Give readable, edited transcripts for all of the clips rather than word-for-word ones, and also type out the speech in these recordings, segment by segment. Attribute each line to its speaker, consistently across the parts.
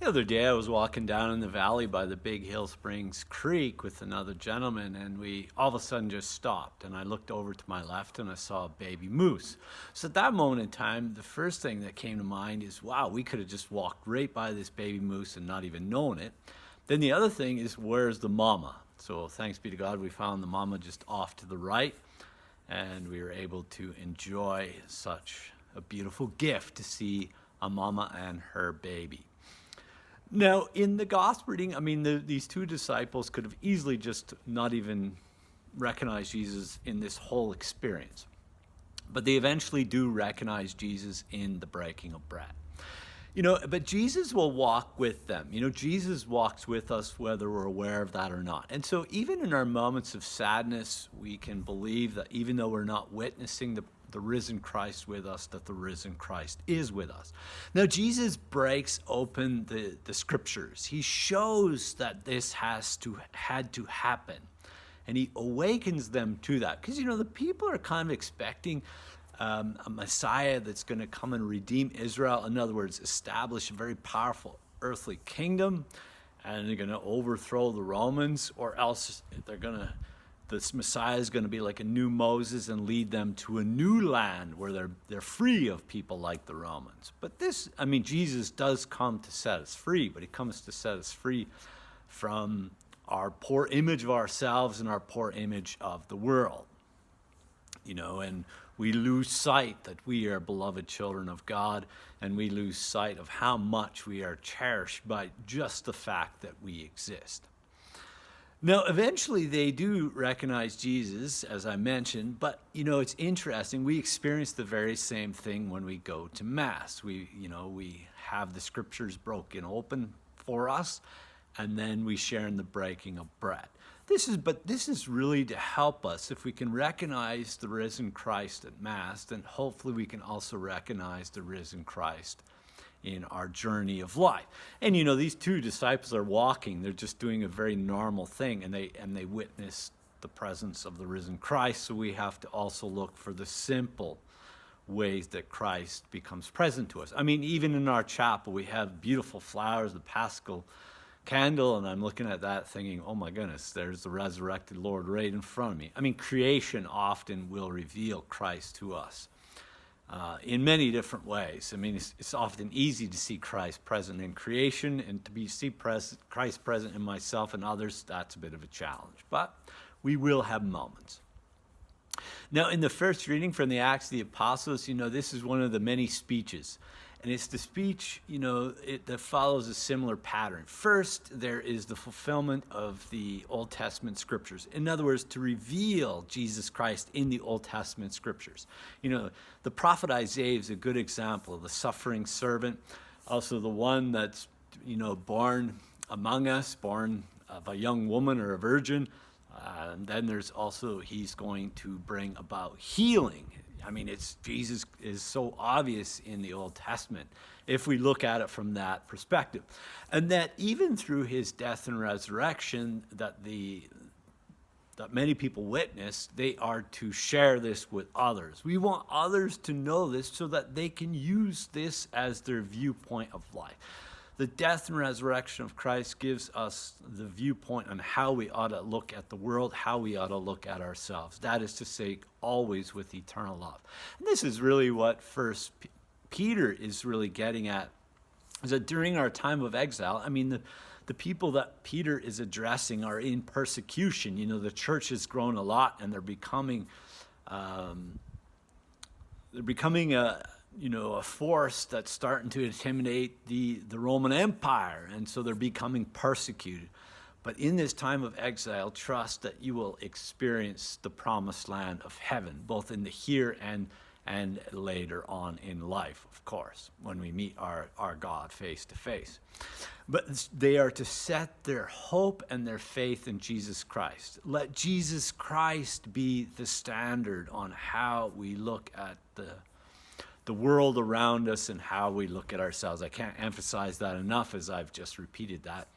Speaker 1: The other day I was walking down in the valley by the Big Hill Springs Creek with another gentleman, and we all of a sudden just stopped, and I looked over to my left and I saw a baby moose. So at that moment in time, the first thing that came to mind is, wow, we could have just walked right by this baby moose and not even known it. Then the other thing is, where's the mama? So thanks be to God, we found the mama just off to the right, and we were able to enjoy such a beautiful gift to see a mama and her baby. Now, in the gospel reading, these two disciples could have easily just not even recognized Jesus in this whole experience. But they eventually do recognize Jesus in the breaking of bread. But Jesus will walk with them. Jesus walks with us whether we're aware of that or not. And so even in our moments of sadness, we can believe that even though we're not witnessing the risen Christ with us, that the risen Christ is with us. Now, Jesus breaks open the scriptures. He shows that this had to happen. And he awakens them to that. Because, the people are kind of expecting a Messiah that's going to come and redeem Israel. In other words, establish a very powerful earthly kingdom. And they're going to overthrow the Romans, or else this Messiah is going to be like a new Moses and lead them to a new land where they're free of people like the Romans. But Jesus does come to set us free, but he comes to set us free from our poor image of ourselves and our poor image of the world. And we lose sight that we are beloved children of God, and we lose sight of how much we are cherished by just the fact that we exist. Now, eventually they do recognize Jesus, as I mentioned, but, it's interesting. We experience the very same thing when we go to Mass. We have the scriptures broken open for us, and then we share in the breaking of bread. This is really to help us. If we can recognize the risen Christ at Mass, then hopefully we can also recognize the risen Christ in our journey of life. And these two disciples are walking. They're just doing a very normal thing, and they witness the presence of the risen Christ. So we have to also look for the simple ways that Christ becomes present to us. Even in our chapel, we have beautiful flowers, the Paschal candle, and I'm looking at that thinking, oh my goodness, there's the resurrected Lord right in front of me. Creation often will reveal Christ to us in many different ways. It's often easy to see Christ present in creation, and to see Christ present in myself and others, that's a bit of a challenge. But we will have moments. Now, in the first reading from the Acts of the Apostles, this is one of the many speeches. And it's the speech, that follows a similar pattern. First, there is the fulfillment of the Old Testament scriptures. In other words, to reveal Jesus Christ in the Old Testament scriptures. The prophet Isaiah is a good example of the suffering servant, also the one that's, born among us, born of a young woman or a virgin. And then there's also, he's going to bring about healing. Jesus is so obvious in the Old Testament if we look at it from that perspective. And that even through his death and resurrection that many people witness, they are to share this with others. We want others to know this so that they can use this as their viewpoint of life. The death and resurrection of Christ gives us the viewpoint on how we ought to look at the world, how we ought to look at ourselves. That is to say, always with eternal love. And this is really what First Peter is really getting at, is that during our time of exile, the people that Peter is addressing are in persecution. The church has grown a lot, and they're becoming a force that's starting to intimidate the Roman Empire, and so they're becoming persecuted. But in this time of exile, trust that you will experience the promised land of heaven, both in the here and later on in life, of course, when we meet our God face to face. But they are to set their hope and their faith in Jesus Christ. Let Jesus Christ be the standard on how we look at the world around us and how we look at ourselves. I can't emphasize that enough, as I've just repeated that.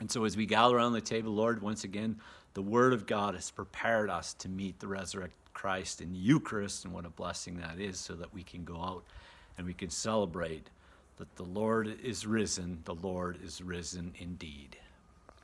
Speaker 1: And so as we gather around the table, Lord, once again, the Word of God has prepared us to meet the resurrected Christ in the Eucharist, and what a blessing that is, so that we can go out and we can celebrate that the Lord is risen, the Lord is risen indeed.